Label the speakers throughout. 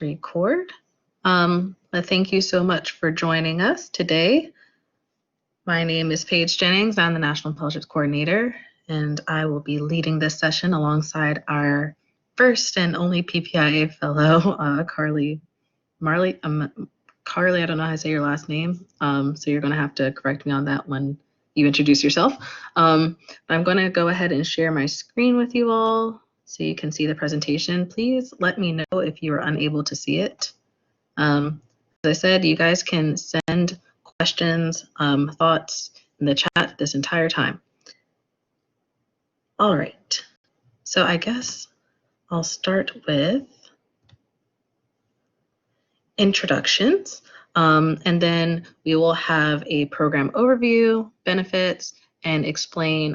Speaker 1: record. But thank you so much for joining us today. My name is Paige Jennings. I'm the National Fellowships Coordinator, and I will be leading this session alongside our first and only PPIA fellow, Carly Marley. Carly, I don't know how to say your last name, so you're going to have to correct me on that when you introduce yourself. I'm going to go ahead and share my screen with you all so you can see the presentation. Please let me know if you are unable to see it. As I said, you guys can send questions, thoughts in the chat this entire time. All right, so I guess I'll start with introductions, and then we will have a program overview, benefits, and explain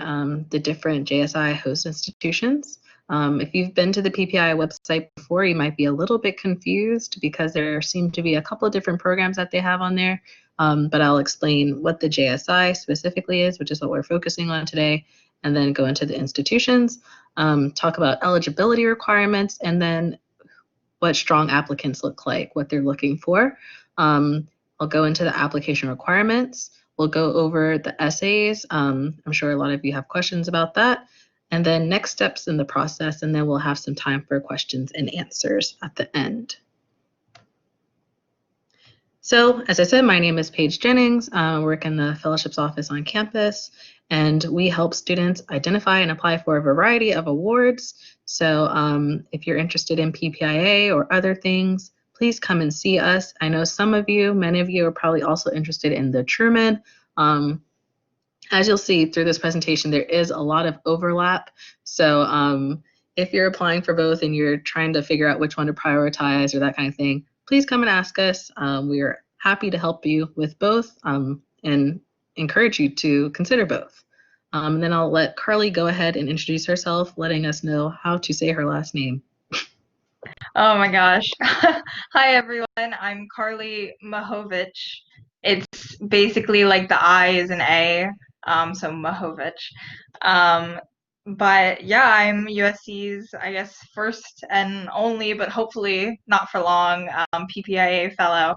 Speaker 1: the different JSI host institutions. If you've been to the PPIA website before, you might be a little bit confused because there seem to be a couple of different programs that they have on there, but I'll explain what the JSI specifically is, which is what we're focusing on today, and then go into the institutions, talk about eligibility requirements, and then what strong applicants look like, what they're looking for. I'll go into the application requirements. We'll go over the essays. I'm sure a lot of you have questions about that. And then next steps in the process, and then we'll have some time for questions and answers at the end. So, as I said, my name is Paige Jennings. I work in the fellowships office on campus, and we help students identify and apply for a variety of awards. So if you're interested in PPIA or other things, please come and see us. I know some of you, many of you are probably also interested in the Truman. As you'll see through this presentation, there is a lot of overlap. So if you're applying for both and you're trying to figure out which one to prioritize or that kind of thing, please come and ask us. We are happy to help you with both and encourage you to consider both. And then I'll let Carly go ahead and introduce herself, letting us know how to say her last name.
Speaker 2: Oh my gosh. Hi everyone, I'm Carly Mahovich. It's basically like the I is an A, so Mahovich. But yeah, I'm USC's, I guess, first and only, but hopefully not for long, PPIA fellow.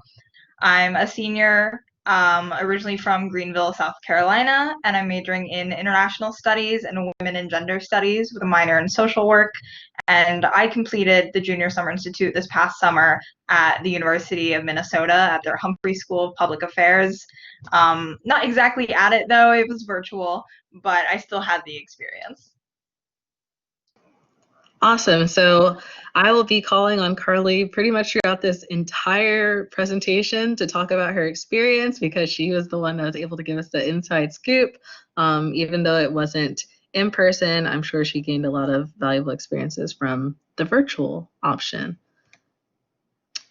Speaker 2: I'm a senior, originally from Greenville, South Carolina, and I'm majoring in international studies and women and gender studies with a minor in social work. And I completed the Junior Summer Institute this past summer at the University of Minnesota at their Humphrey School of Public Affairs. Not exactly at it though, it was virtual, but I still had the experience.
Speaker 1: Awesome. So I will be calling on Carly pretty much throughout this entire presentation to talk about her experience because she was the one that was able to give us the inside scoop. Even though it wasn't in person, I'm sure she gained a lot of valuable experiences from the virtual option.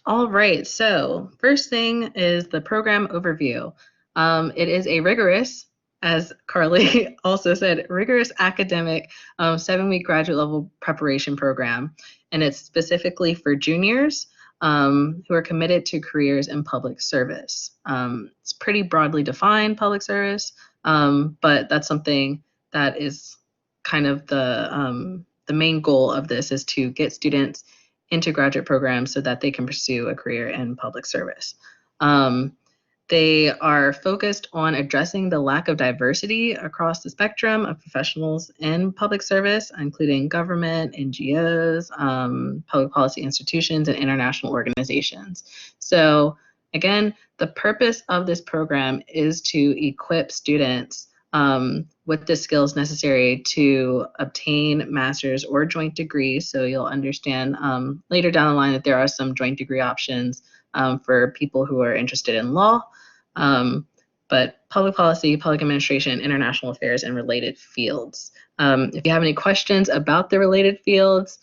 Speaker 1: All right, so first thing is the program overview. It is a rigorous, as Carly also said, rigorous academic 7-week graduate level preparation program. And it's specifically for juniors who are committed to careers in public service. It's pretty broadly defined public service, but that's something that is kind of the main goal of this is to get students into graduate programs so that they can pursue a career in public service. They are focused on addressing the lack of diversity across the spectrum of professionals in public service, including government, NGOs, public policy institutions, and international organizations. So again, the purpose of this program is to equip students with the skills necessary to obtain master's or joint degrees. So you'll understand later down the line that there are some joint degree options for people who are interested in law, but public policy, public administration, international affairs, and related fields. If you have any questions about the related fields,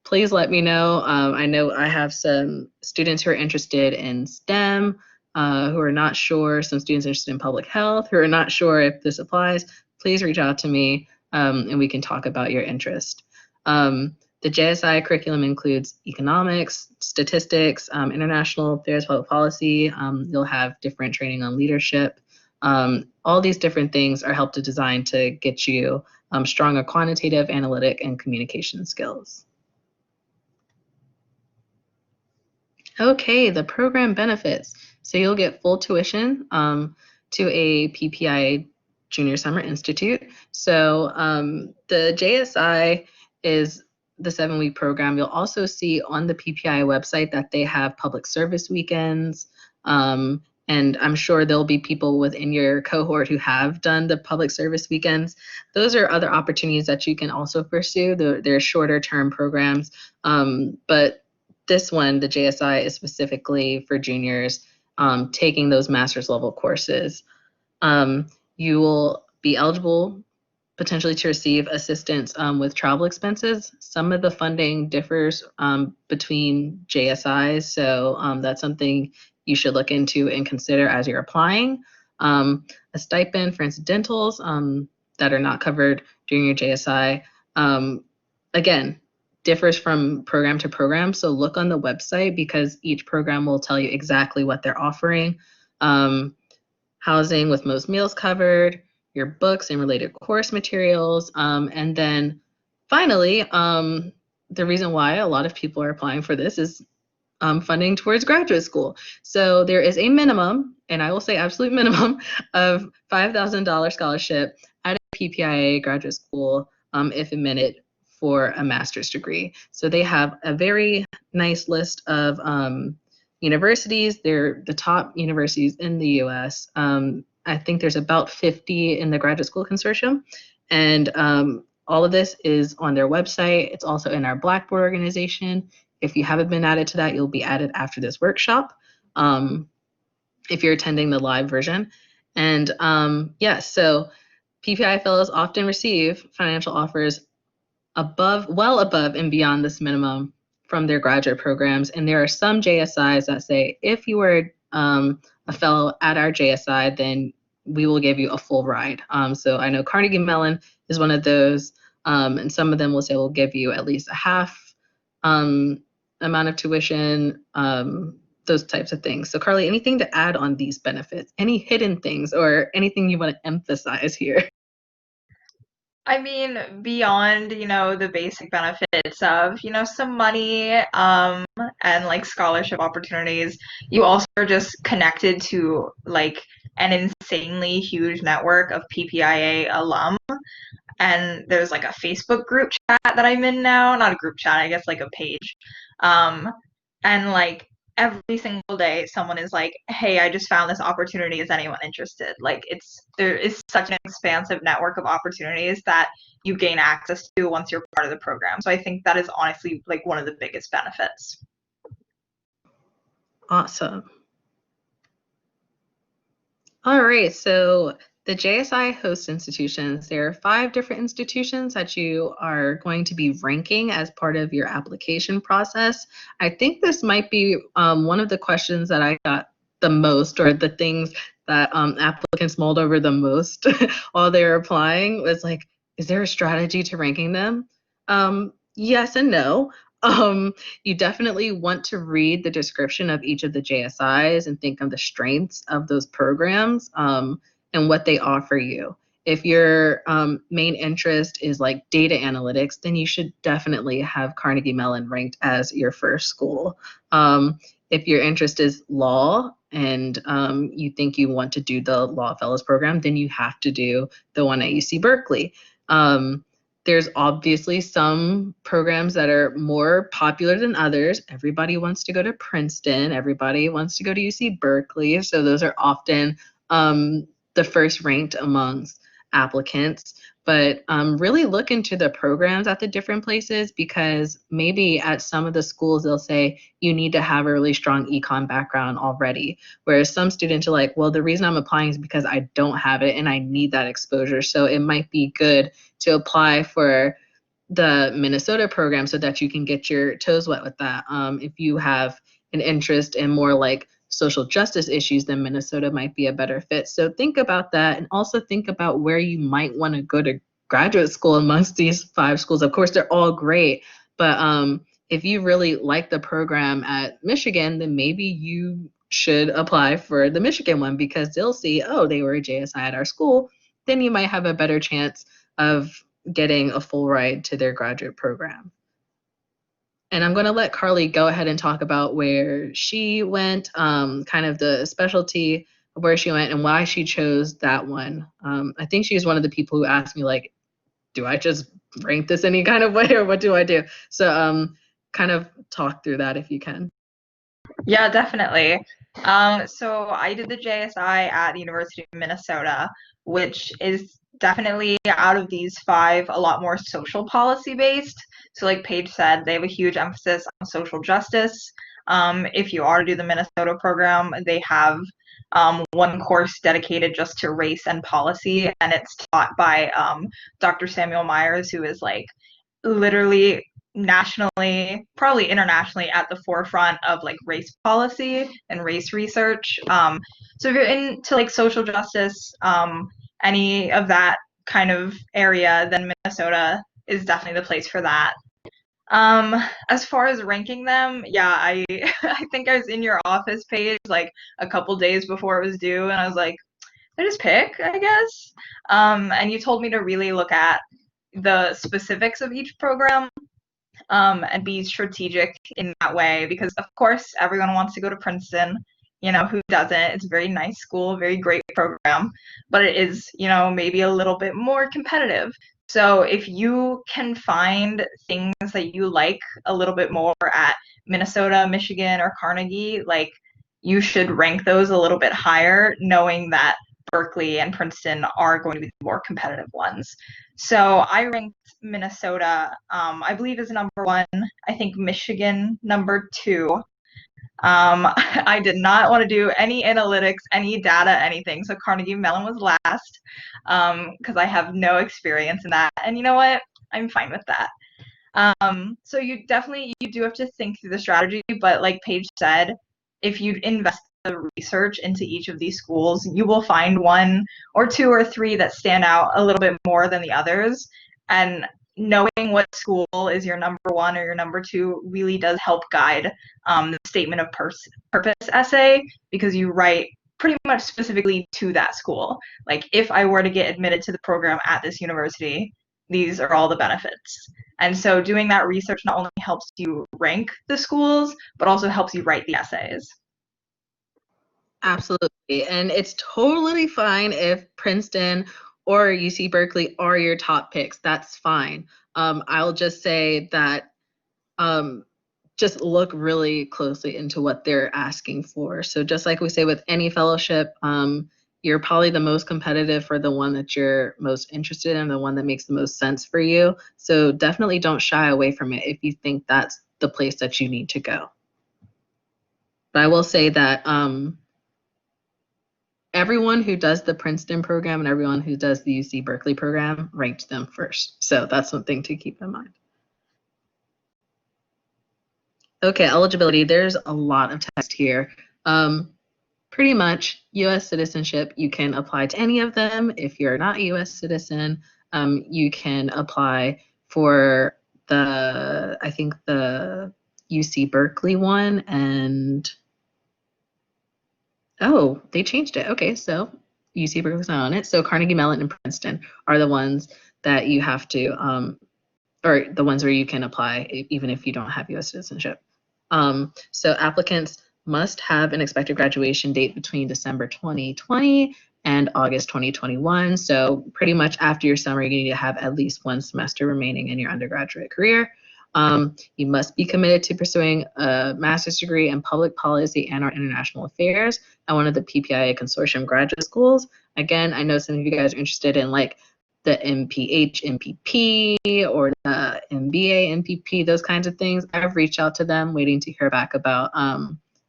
Speaker 1: please let me know. I know I have some students who are interested in STEM, who are not sure, some students interested in public health who are not sure if this applies. Please reach out to me and we can talk about your interest. The JSI curriculum includes economics, statistics, international affairs, public policy. You'll have different training on leadership. All these different things are helped to design to get you stronger quantitative, analytic, and communication skills. Okay, the program benefits. So you'll get full tuition to a PPIA Junior Summer Institute. So the JSI is the 7-week program. You'll also see on the PPIA website that they have public service weekends. And I'm sure there'll be people within your cohort who have done the public service weekends. Those are other opportunities that you can also pursue. They're shorter term programs, but this one, the JSI, is specifically for juniors taking those master's level courses. You will be eligible potentially to receive assistance with travel expenses. Some of the funding differs between JSIs, so that's something you should look into and consider as you're applying. A stipend for incidentals that are not covered during your JSI. Again, differs from program to program, so look on the website because each program will tell you exactly what they're offering. Housing with most meals covered, your books and related course materials, and then finally, the reason why a lot of people are applying for this is funding towards graduate school. So there is a minimum, and I will say absolute minimum, of $5,000 scholarship at a PPIA graduate school if admitted for a master's degree. So they have a very nice list of universities. They're the top universities in the US. I think there's about 50 in the graduate school consortium. And all of this is on their website. It's also in our Blackboard organization. If you haven't been added to that, you'll be added after this workshop if you're attending the live version. And yes, so PPI fellows often receive financial offers well above and beyond this minimum from their graduate programs. And there are some JSIs that say, if you were a fellow at our JSI, then we will give you a full ride. So I know Carnegie Mellon is one of those, and some of them will say we'll give you at least a half amount of tuition, those types of things. So Carly, anything to add on these benefits? Any hidden things or anything you want to emphasize here?
Speaker 2: I mean, beyond, the basic benefits of, some money, and like scholarship opportunities, you also are just connected to like an insanely huge network of PPIA alum. And there's like a Facebook group chat that I'm in now, not a group chat, I guess like a page. Um, and like every single day someone is like, hey, I just found this opportunity, is anyone interested? Like there is such an expansive network of opportunities that you gain access to once you're part of the program. So I think that is honestly like one of the biggest benefits.
Speaker 1: Awesome. All right, so the JSI Host Institutions, there are 5 different institutions that you are going to be ranking as part of your application process. I think this might be one of the questions that I got the most, or the things that applicants mulled over the most while they were applying was like, is there a strategy to ranking them? Yes and no. You definitely want to read the description of each of the JSIs and think of the strengths of those programs and what they offer you. If your main interest is like data analytics, then you should definitely have Carnegie Mellon ranked as your first school. If your interest is law and you think you want to do the Law Fellows program, then you have to do the one at UC Berkeley. There's obviously some programs that are more popular than others. Everybody wants to go to Princeton. Everybody wants to go to UC Berkeley. So those are often the first ranked amongst applicants. But really look into the programs at the different places, because maybe at some of the schools they'll say you need to have a really strong econ background already. Whereas some students are like, well, the reason I'm applying is because I don't have it and I need that exposure. So it might be good to apply for the Minnesota program so that you can get your toes wet with that. If you have an interest in more like social justice issues, then Minnesota might be a better fit. So think about that, and also think about where you might want to go to graduate school amongst these 5 schools. Of course, they're all great, but if you really like the program at Michigan, then maybe you should apply for the Michigan one, because they'll see, oh, they were a JSI at our school. Then you might have a better chance of getting a full ride to their graduate program. And I'm going to let Carly go ahead and talk about where she went, kind of the specialty of where she went and why she chose that one. I think she's one of the people who asked me, like, do I just rank this any kind of way or what do I do? So kind of talk through that if you can.
Speaker 2: Yeah, definitely. So I did the JSI at the University of Minnesota, which is definitely out of these five a lot more social policy based. So like Paige said, they have a huge emphasis on social justice. If you are to do the Minnesota program, they have one course dedicated just to race and policy, and it's taught by Dr. Samuel Myers, who is like literally nationally, probably internationally, at the forefront of like race policy and race research. So if you're into like social justice, any of that kind of area, then Minnesota is definitely the place for that. As far as ranking them, yeah, I I think I was in your office page like a couple days before it was due, and I was like, I just pick, I guess. And you told me to really look at the specifics of each program, and be strategic in that way because, of course, everyone wants to go to Princeton. You know, who doesn't? It's a very nice school, very great program, but it is, you know, maybe a little bit more competitive. So if you can find things that you like a little bit more at Minnesota, Michigan, or Carnegie, like you should rank those a little bit higher, knowing that Berkeley and Princeton are going to be the more competitive ones. So I ranked Minnesota, I believe, is number one. I think Michigan number two. I did not want to do any analytics, any data, anything. So Carnegie Mellon was last because I have no experience in that. And you know what? I'm fine with that. So you do have to think through the strategy, but like Paige said, if you invest the research into each of these schools, you will find one or two or three that stand out a little bit more than the others. And knowing what school is your number one or your number two really does help guide the statement of purpose essay, because you write pretty much specifically to that school. Like, if I were to get admitted to the program at this university, these are all the benefits. And so doing that research not only helps you rank the schools, but also helps you write the essays.
Speaker 1: Absolutely. And it's totally fine if Princeton or UC Berkeley are your top picks. That's fine. I'll just say that just look really closely into what they're asking for. So just like we say with any fellowship, you're probably the most competitive for the one that you're most interested in, the one that makes the most sense for you. So definitely don't shy away from it if you think that's the place that you need to go. But I will say that everyone who does the Princeton program and everyone who does the UC Berkeley program ranked them first. So that's something to keep in mind. Okay, eligibility. There's a lot of text here. Pretty much U.S. citizenship, you can apply to any of them. If you're not a U.S. citizen, you can apply for I think the UC Berkeley one, and oh, they changed it. Okay, so UC Berkeley's not on it. So Carnegie Mellon and Princeton are the ones that you have to, or the ones where you can apply even if you don't have U.S. citizenship. So applicants must have an expected graduation date between December 2020 and August 2021. So pretty much after your summer, you need to have at least one semester remaining in your undergraduate career. You must be committed to pursuing a master's degree in public policy and or international affairs at one of the PPIA consortium graduate schools. Again, I know some of you guys are interested in like the MPH, MPP, or the MBA, MPP, those kinds of things. I've reached out to them waiting to hear back about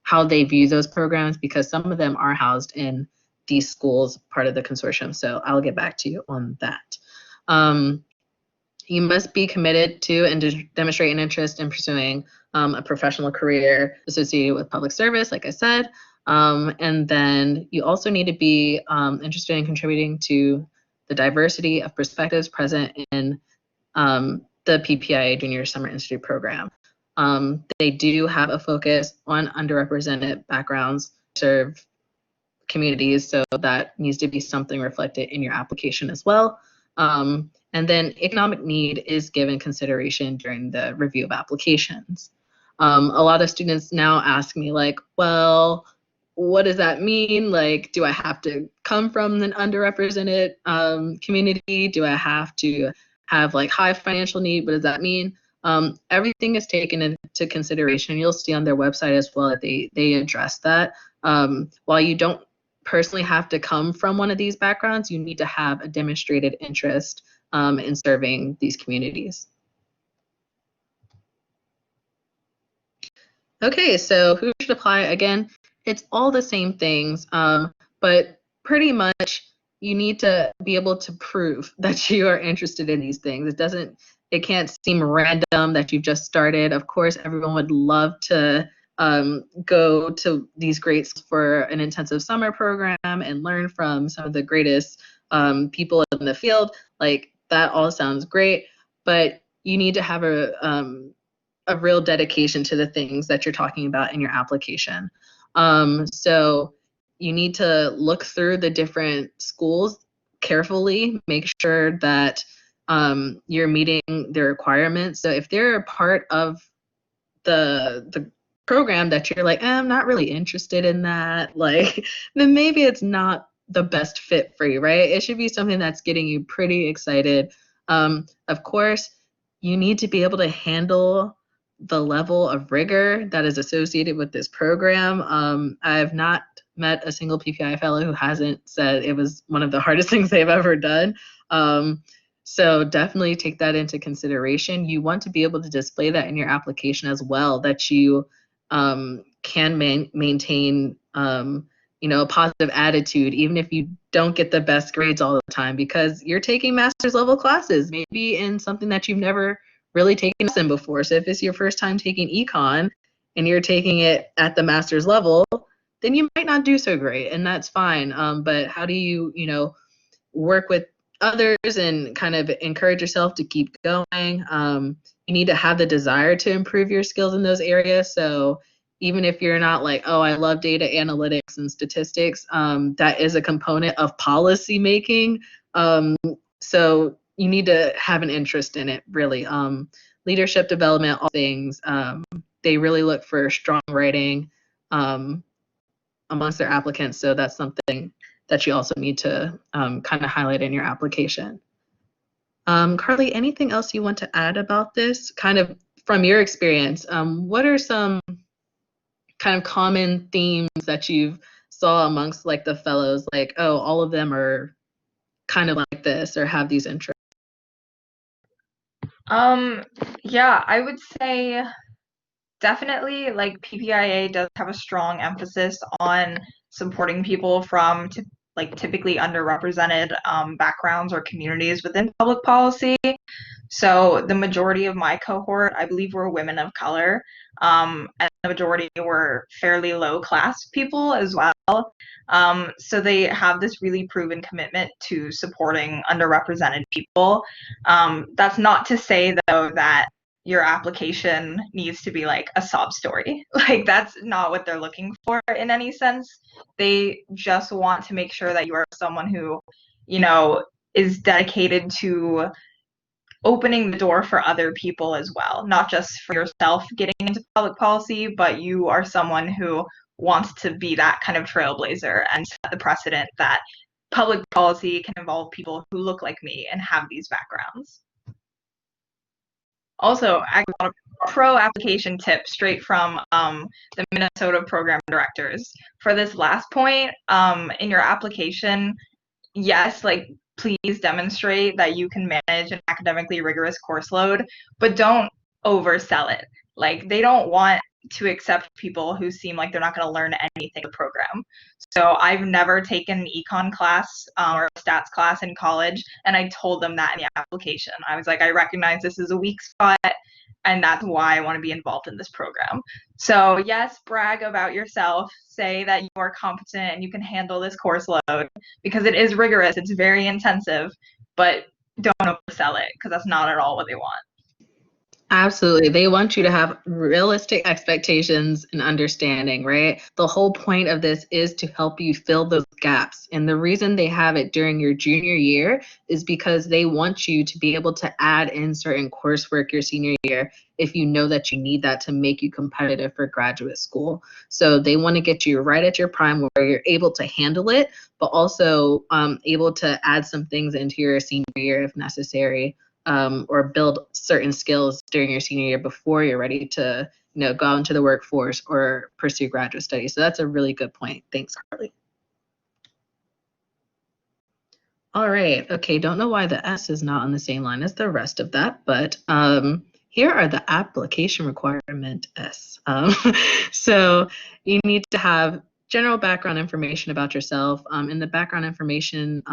Speaker 1: how they view those programs, because some of them are housed in these schools, part of the consortium. So I'll get back to you on that. You must be committed to and demonstrate an interest in pursuing a professional career associated with public service, like I said. And then you also need to be interested in contributing to the diversity of perspectives present in the PPIA Junior Summer Institute program. They do have a focus on underrepresented backgrounds, serve communities, so that needs to be something reflected in your application as well. And And then economic need is given consideration during the review of applications. A lot of students now ask me like, well, what does that mean? Like, do I have to come from an underrepresented community? Do I have to have like high financial need? What does that mean? Everything is taken into consideration. You'll see on their website as well that they address that. While you don't personally have to come from one of these backgrounds, you need to have a demonstrated interest in serving these communities. Okay, so who should apply? Again, it's all the same things, but pretty much you need to be able to prove that you are interested in these things. It can't seem random that you've just started. Of course, everyone would love to go to these great for an intensive summer program and learn from some of the greatest people in the field. Like that all sounds great, but you need to have a real dedication to the things that you're talking about in your application. So you need to look through the different schools carefully, make sure that you're meeting the requirements. So if they're a part of the program that you're like, I'm not really interested in that, like, then maybe it's not the best fit for you, right? It should be something that's getting you pretty excited. Of course, you need to be able to handle the level of rigor that is associated with this program. I have not met a single PPI fellow who hasn't said it was one of the hardest things they've ever done. So definitely take that into consideration. You want to be able to display that in your application as well, that you can maintain a positive attitude, even if you don't get the best grades all the time, because you're taking master's level classes, maybe in something that you've never really taken in before. So if it's your first time taking econ and you're taking it at the master's level, then you might not do so great, and that's fine. But how do you, work with others and kind of encourage yourself to keep going? You need to have the desire to improve your skills in those areas. So even if you're not like, oh, I love data analytics and statistics, that is a component of policy making. So you need to have an interest in it, really. Leadership development, all things. They really look for strong writing amongst their applicants. So that's something that you also need to kind of highlight in your application. Carly, anything else you want to add about this? Kind of from your experience, what are some kind of common themes that you've saw amongst like the fellows? Like, oh, all of them are kind of like this or have these interests?
Speaker 2: Yeah, I would say definitely like PPIA does have a strong emphasis on supporting people from typically underrepresented backgrounds or communities within public policy. So the majority of my cohort, I believe, were women of color, and the majority were fairly low class people as well. So they have this really proven commitment to supporting underrepresented people. That's not to say, though, that your application needs to be like a sob story. Like that's not what they're looking for in any sense. They just want to make sure that you are someone who, is dedicated to opening the door for other people as well, not just for yourself getting into public policy, but you are someone who wants to be that kind of trailblazer and set the precedent that public policy can involve people who look like me and have these backgrounds. Also, I got a pro application tip straight from the Minnesota program directors. For this last point, in your application, yes, like please demonstrate that you can manage an academically rigorous course load, but don't oversell it. Like they don't want to accept people who seem like they're not going to learn anything in the program. So I've never taken an econ class or a stats class in college, and I told them that in the application. I was like, I recognize this is a weak spot, and that's why I want to be involved in this program. So yes, brag about yourself, say that you are competent and you can handle this course load, because it is rigorous, it's very intensive, but don't oversell it, because that's not at all what they want.
Speaker 1: Absolutely. They want you to have realistic expectations and understanding, right? The whole point of this is to help you fill those gaps. And the reason they have it during your junior year is because they want you to be able to add in certain coursework your senior year if you know that you need that to make you competitive for graduate school. So they want to get you right at your prime where you're able to handle it, but also able to add some things into your senior year if necessary, or build certain skills during your senior year before you're ready to, go out into the workforce or pursue graduate studies. So that's a really good point. Thanks, Carly. All right. Okay. Don't know why the S is not on the same line as the rest of that, but here are the application requirement S. So you need to have general background information about yourself. In the background information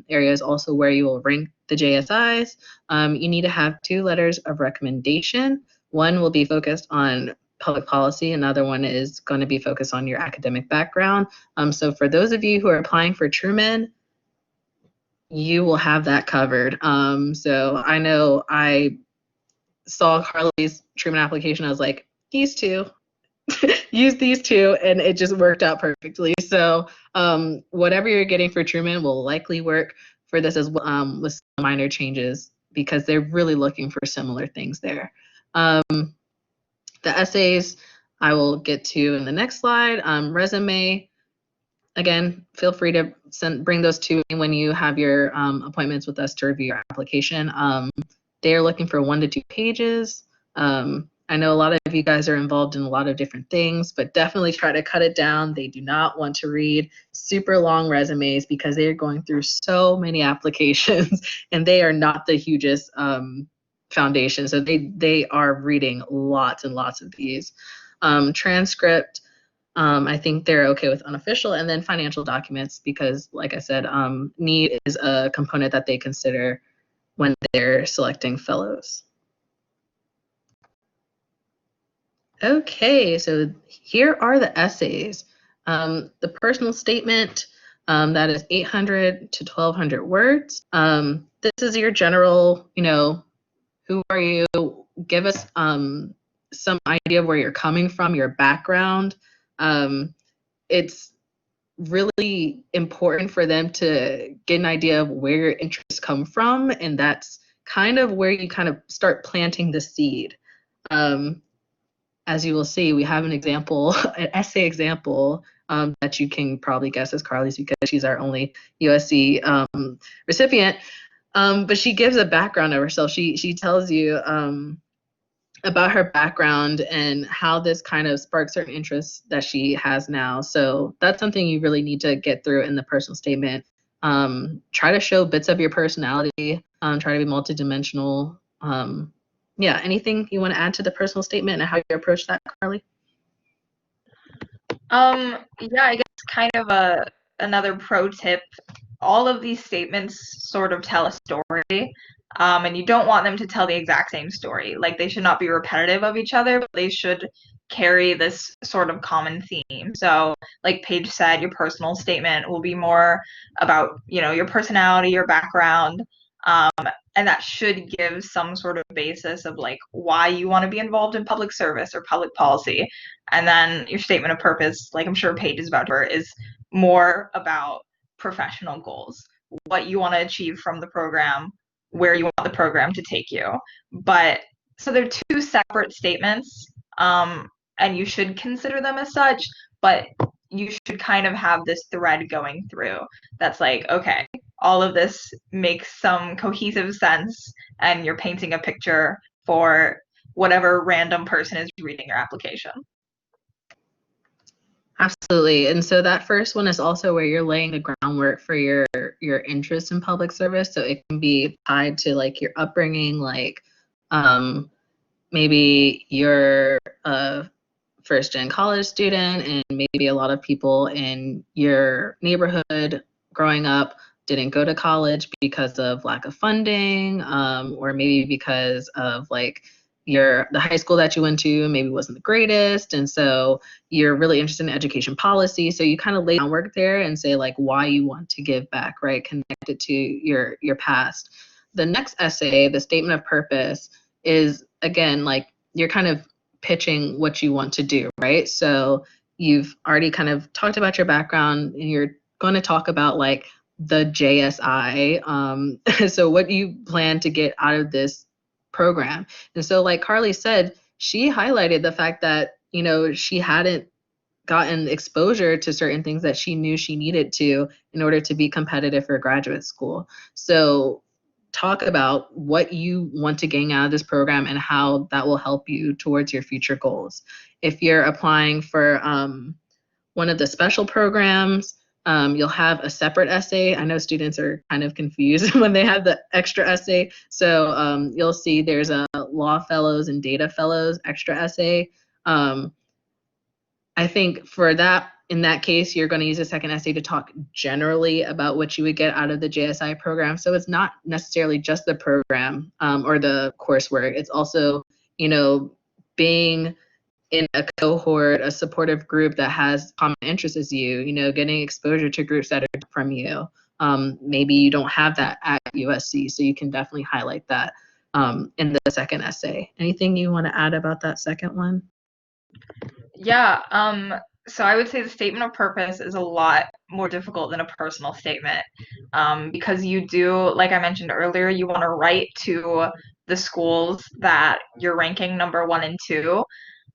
Speaker 1: area is also where you will rank the JSIs. You need to have 2 letters of recommendation. One will be focused on public policy. Another one is going to be focused on your academic background. So for those of you who are applying for Truman, you will have that covered. So I know I saw Carly's Truman application. I was like, these two, use these two, and it just worked out perfectly. So whatever you're getting for Truman will likely work for this as well, with some minor changes because they're really looking for similar things there. The essays I will get to in the next slide. Resume. Again, feel free to bring those to me when you have your appointments with us to review your application. They're looking for 1 to 2 pages. I know a lot of you guys are involved in a lot of different things, but definitely try to cut it down. They do not want to read super long resumes because they are going through so many applications and they are not the hugest foundation. So they are reading lots and lots of these. Transcript. I think they're okay with unofficial, and then financial documents because, like I said, need is a component that they consider when they're selecting fellows. Okay, so here are the essays. The personal statement, that is 800 to 1,200 words. This is your general, who are you? Give us some idea of where you're coming from, your background. It's really important for them to get an idea of where your interests come from, and that's kind of where you kind of start planting the seed. As you will see, we have an example, an essay example that you can probably guess is Carly's because she's our only UofSC recipient. But she gives a background of herself. She tells you about her background and how this kind of sparked certain interests that she has now. So that's something you really need to get through in the personal statement. Try to show bits of your personality. Try to be multidimensional. Yeah, anything you want to add to the personal statement and how you approach that, Carly?
Speaker 2: Yeah, I guess kind of another pro tip. All of these statements sort of tell a story, and you don't want them to tell the exact same story. Like they should not be repetitive of each other, but they should carry this sort of common theme. So, like Paige said, your personal statement will be more about, your personality, your background, and that should give some sort of basis of like why you want to be involved in public service or public policy. And then your statement of purpose, like I'm sure Paige is about to, is more about professional goals, what you want to achieve from the program, where you want the program to take you. But so they're 2 separate statements, and you should consider them as such, but you should kind of have this thread going through that's like, okay, all of this makes some cohesive sense, and you're painting a picture for whatever random person is reading your application.
Speaker 1: Absolutely. And so that first one is also where you're laying the groundwork for your interest in public service. So it can be tied to like your upbringing, like maybe you're a first gen college student and maybe a lot of people in your neighborhood growing up didn't go to college because of lack of funding, or maybe because of like the high school that you went to maybe wasn't the greatest, and so you're really interested in education policy. So you kind of lay groundwork there and say like why you want to give back, right? Connect it to your past. The next essay, the statement of purpose, is again, like you're kind of pitching what you want to do, right? So you've already kind of talked about your background and you're going to talk about like the JSI. So what you plan to get out of this program. And so like Carly said, she highlighted the fact that, you know, she hadn't gotten exposure to certain things that she knew she needed to in order to be competitive for graduate school. So talk about what you want to gain out of this program and how that will help you towards your future goals. If you're applying for one of the special programs, you'll have a separate essay. I know students are kind of confused when they have the extra essay. So you'll see there's a law fellows and data fellows extra essay. I think for that, in that case, you're going to use a second essay to talk generally about what you would get out of the JSI program. So it's not necessarily just the program or the coursework. It's also, you know, being in a cohort, a supportive group that has common interests as you know, getting exposure to groups that are from you. Maybe you don't have that at USC, so you can definitely highlight that in the second essay. Anything you want to add about that second one?
Speaker 2: Yeah, so I would say the statement of purpose is a lot more difficult than a personal statement, because you do, like I mentioned earlier, you want to write to the schools that you're ranking number 1 and 2,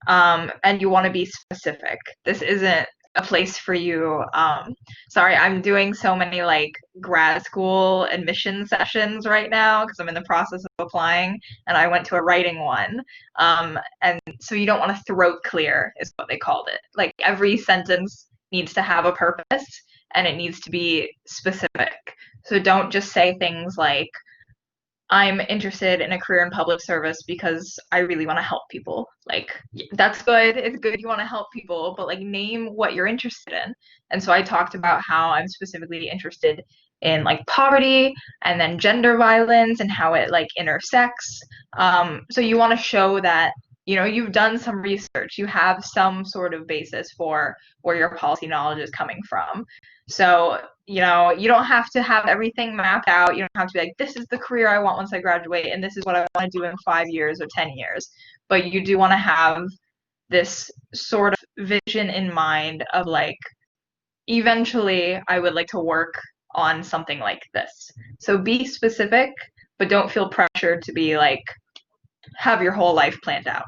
Speaker 2: and you want to be specific. This isn't a place for you. Sorry, I'm doing so many like grad school admission sessions right now because I'm in the process of applying, and I went to a writing one. And so you don't want to throat clear, is what they called it. Like every sentence needs to have a purpose and it needs to be specific. So don't just say things like, I'm interested in a career in public service because I really want to help people. Like, that's good. It's good you want to help people, but like, name what you're interested in. And so I talked about how I'm specifically interested in like poverty and then gender violence and how it like intersects. So you want to show that, you know, you've done some research, you have some sort of basis for where your policy knowledge is coming from. So, you know, you don't have to have everything mapped out. You don't have to be like, this is the career I want once I graduate, and this is what I want to do in 5 years or 10 years. But you do want to have this sort of vision in mind of like, eventually I would like to work on something like this. So be specific, but don't feel pressured to be like, have your whole life planned out.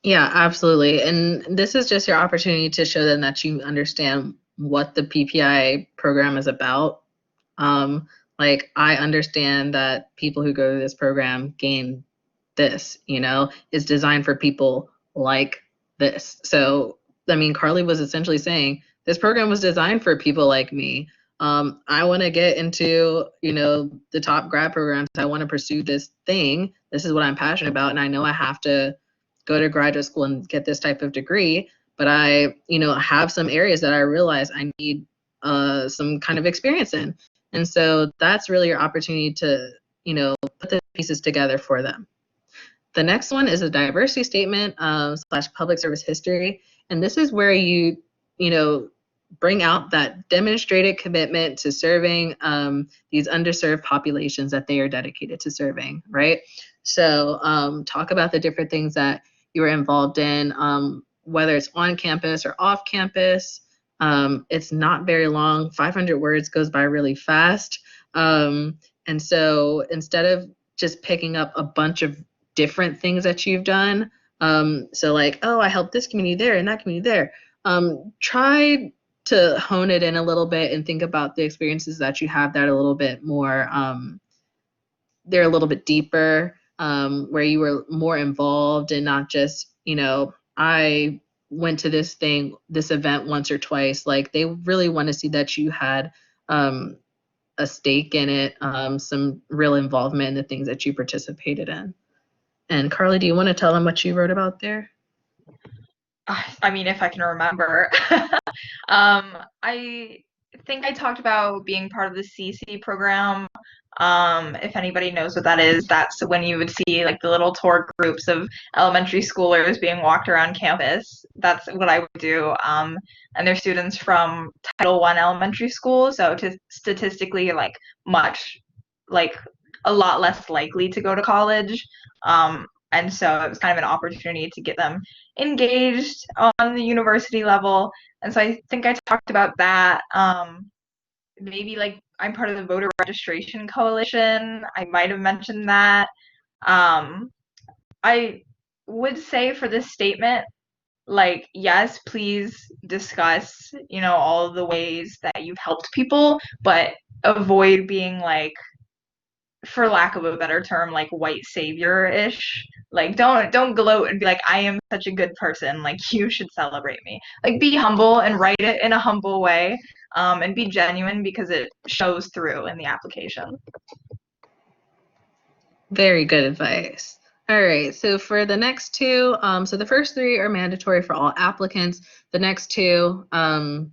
Speaker 1: Yeah, absolutely. And this is just your opportunity to show them that you understand what the PPIA program is about. Like I understand that people who go to this program gain this, you know, it's designed for people like this. So, I mean, Carly was essentially saying this program was designed for people like me. I want to get into, you know, the top grad programs. I want to pursue this thing. This is what I'm passionate about. And I know I have to go to graduate school and get this type of degree, but I, you know, have some areas that I realize I need some kind of experience in. And so that's really your opportunity to, you know, put the pieces together for them. The next one is a diversity statement / public service history. And this is where you know, bring out that demonstrated commitment to serving these underserved populations that they are dedicated to serving, right? So talk about the different things that you were involved in, whether it's on campus or off campus. It's not very long. 500 words goes by really fast. And so instead of just picking up a bunch of different things that you've done, so like, oh, I helped this community there and that community there, try to hone it in a little bit and think about the experiences that you have that are a little bit more, they're a little bit deeper, where you were more involved and not just, you know, I went to this event once or twice. Like they really want to see that you had a stake in it, some real involvement in the things that you participated in. And Carly, do you want to tell them what you wrote about there?
Speaker 2: I mean, if I can remember. I think I talked about being part of the CC program. If anybody knows what that is, that's when you would see like the little tour groups of elementary schoolers being walked around campus. That's what I would do. And they're students from Title I elementary school, so statistically, like much like a lot less likely to go to college. And so it was kind of an opportunity to get them engaged on the university level. And so I think I talked about that. Maybe like I'm part of the voter registration coalition. I might have mentioned that. I would say for this statement, like, yes, please discuss, all of the ways that you've helped people, but avoid being like, for lack of a better term, like white savior-ish. Like, don't gloat and be like, I am such a good person, like you should celebrate me. Like, be humble and write it in a humble way, and be genuine because it shows through in the application.
Speaker 1: Very good advice. All right, so for the next two, so the first three are mandatory for all applicants. The next two are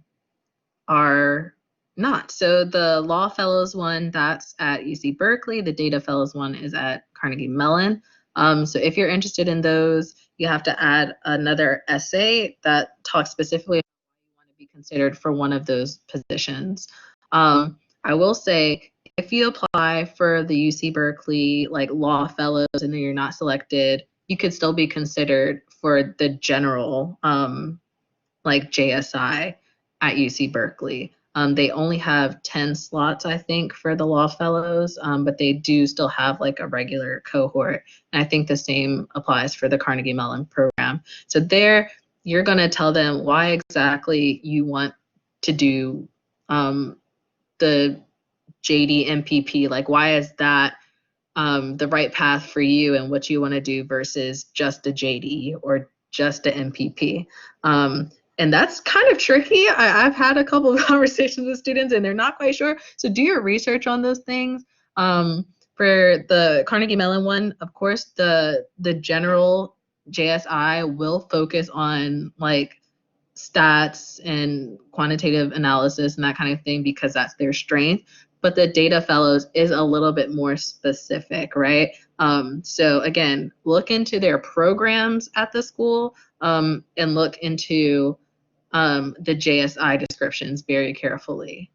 Speaker 1: not. So the Law Fellows one, that's at UC Berkeley. The Data Fellows one is at Carnegie Mellon. So if you're interested in those, you have to add another essay that talks specifically about why you want to be considered for one of those positions. I will say, if you apply for the UC Berkeley like Law Fellows and then you're not selected, you could still be considered for the general like JSI at UC Berkeley. They only have 10 slots, I think, for the Law Fellows, but they do still have like a regular cohort. And I think the same applies for the Carnegie Mellon program. So there, you're going to tell them why exactly you want to do the JD MPP, like why is that the right path for you and what you want to do versus just a JD or just an MPP. And that's kind of tricky. I've had a couple of conversations with students and they're not quite sure. So do your research on those things. For the Carnegie Mellon one, of course, the general JSI will focus on like stats and quantitative analysis and that kind of thing because that's their strength. But the Data Fellows is a little bit more specific, right? So again, look into their programs at the school and look into the JSI descriptions very carefully.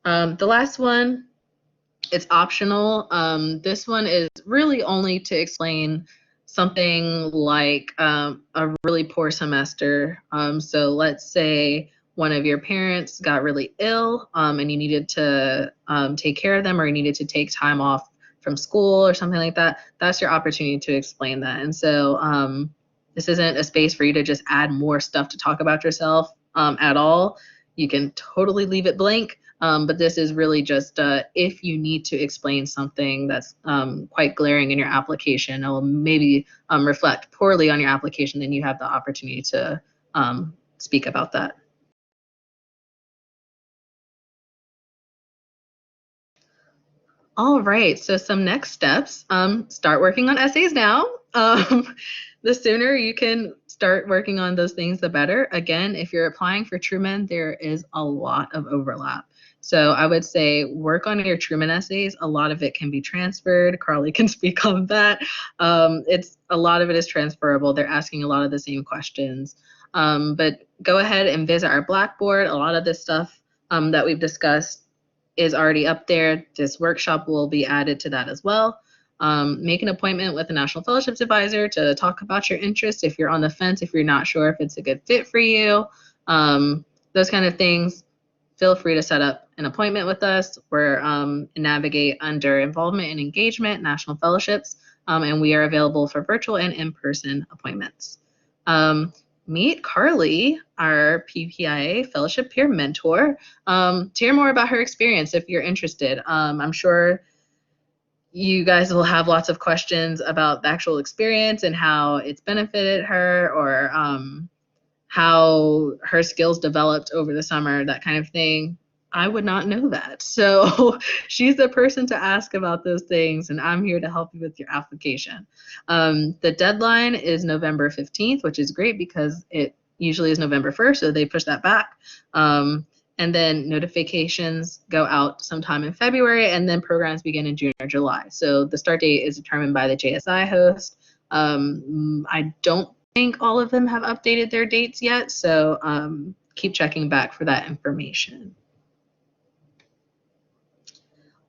Speaker 1: The last one, it's optional. This one is really only to explain something like a really poor semester. So let's say one of your parents got really ill and you needed to take care of them or you needed to take time off from school or something like that. That's your opportunity to explain that. And so this isn't a space for you to just add more stuff to talk about yourself at all. You can totally leave it blank. But this is really just if you need to explain something that's quite glaring in your application or maybe reflect poorly on your application, then you have the opportunity to speak about that. All right, so some next steps. Start working on essays now. The sooner you can start working on those things, the better. Again, if you're applying for Truman, there is a lot of overlap. So I would say work on your Truman essays. A lot of it can be transferred. Carly can speak on that. A lot of it is transferable. They're asking a lot of the same questions. But go ahead and visit our Blackboard. A lot of this stuff that we've discussed is already up there. This workshop will be added to that as well. Make an appointment with a National Fellowships Advisor to talk about your interests. If you're on the fence, if you're not sure if it's a good fit for you, those kind of things, feel free to set up an appointment with us. We're navigate under involvement and engagement, National Fellowships, and we are available for virtual and in-person appointments. Meet Carly, our PPIA Fellowship Peer Mentor, to hear more about her experience if you're interested. I'm sure you guys will have lots of questions about the actual experience and how it's benefited her or how her skills developed over the summer, that kind of thing. I would not know that. So she's the person to ask about those things, and I'm here to help you with your application. The deadline is November 15th, which is great because it usually is November 1st, so they push that back. And then notifications go out sometime in February, and then programs begin in June or July. So the start date is determined by the JSI host. I don't think all of them have updated their dates yet, so keep checking back for that information.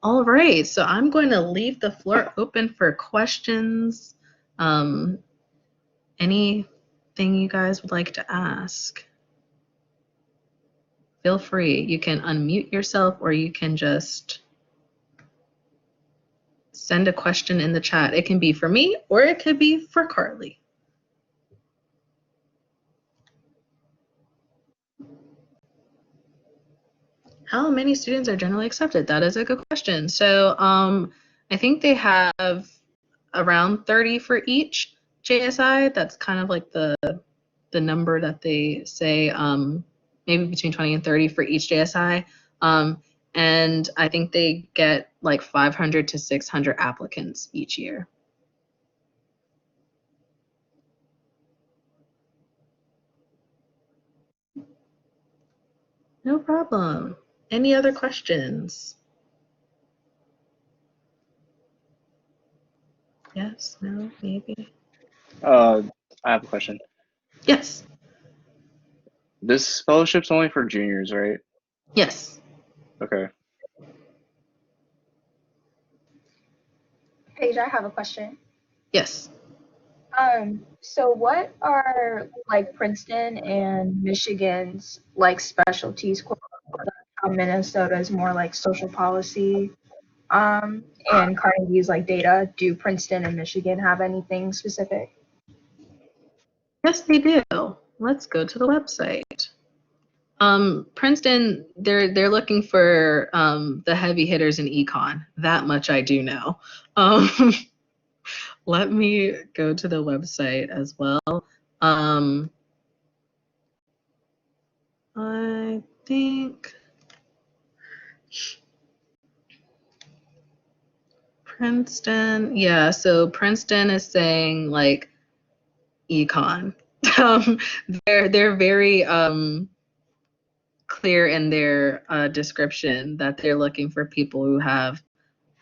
Speaker 1: All right, so I'm going to leave the floor open for questions. Anything you guys would like to ask? Feel free. You can unmute yourself or you can just send a question in the chat. It can be for me or it could be for Carly. How many students are generally accepted? That is a good question. So I think they have around 30 for each JSI. That's kind of like the number that they say, maybe between 20 and 30 for each JSI. And I think they get like 500 to 600 applicants each year. No problem. Any other questions? Yes, no, maybe.
Speaker 3: I have a question.
Speaker 1: Yes.
Speaker 3: This fellowship's only for juniors, right?
Speaker 1: Yes.
Speaker 3: Okay.
Speaker 4: Paige, I have a question.
Speaker 1: Yes.
Speaker 4: So what are like Princeton and Michigan's like specialties? How Minnesota is more like social policy, and Carnegie's like data. Do Princeton and Michigan have anything specific?
Speaker 1: Yes, they do. Let's go to the website. Princeton, they're looking for the heavy hitters in econ. That much I do know. Let me go to the website as well. I think Princeton, yeah, so Princeton is saying like econ. They're very clear in their description that they're looking for people who have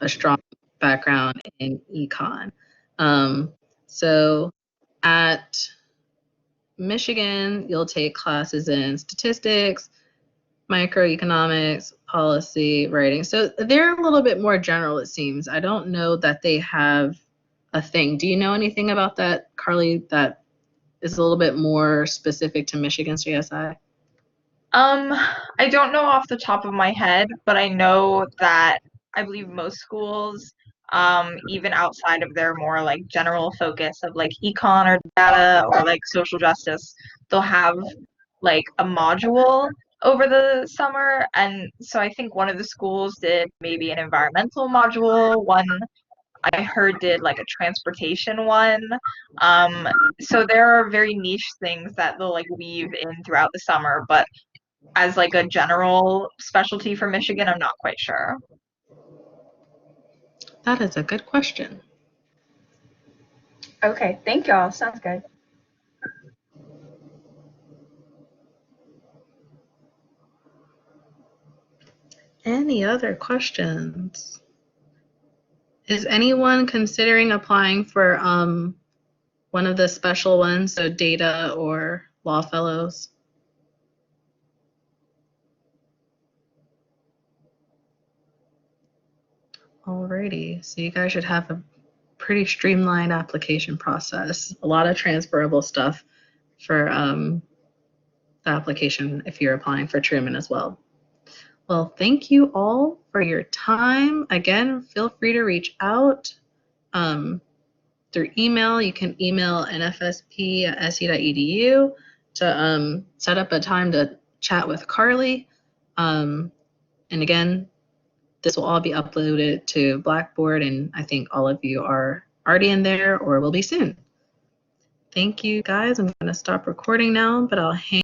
Speaker 1: a strong background in econ. So at Michigan, you'll take classes in statistics, microeconomics, policy, writing. So they're a little bit more general, it seems. I don't know that they have a thing. Do you know anything about that, Carly, that is a little bit more specific to Michigan's JSI?
Speaker 2: I don't know off the top of my head, but I know that I believe most schools, even outside of their more like general focus of like econ or data or like social justice, they'll have like a module over the summer. And so I think one of the schools did maybe an environmental module, one I heard did like a transportation one. So there are very niche things that they'll like weave in throughout the summer, but as like a general specialty for Michigan, I'm not quite sure.
Speaker 1: That is a good question.
Speaker 4: Okay, thank y'all. Sounds good.
Speaker 1: Any other questions? Is anyone considering applying for one of the special ones, so data or law fellows? Alrighty, so you guys should have a pretty streamlined application process. A lot of transferable stuff for the application if you're applying for Truman as well. Well, thank you all for your time. Again, feel free to reach out through email. You can email nfsp@se.edu to set up a time to chat with Carly. And again, this will all be uploaded to Blackboard, and I think all of you are already in there or will be soon. Thank you, guys. I'm going to stop recording now, but I'll hang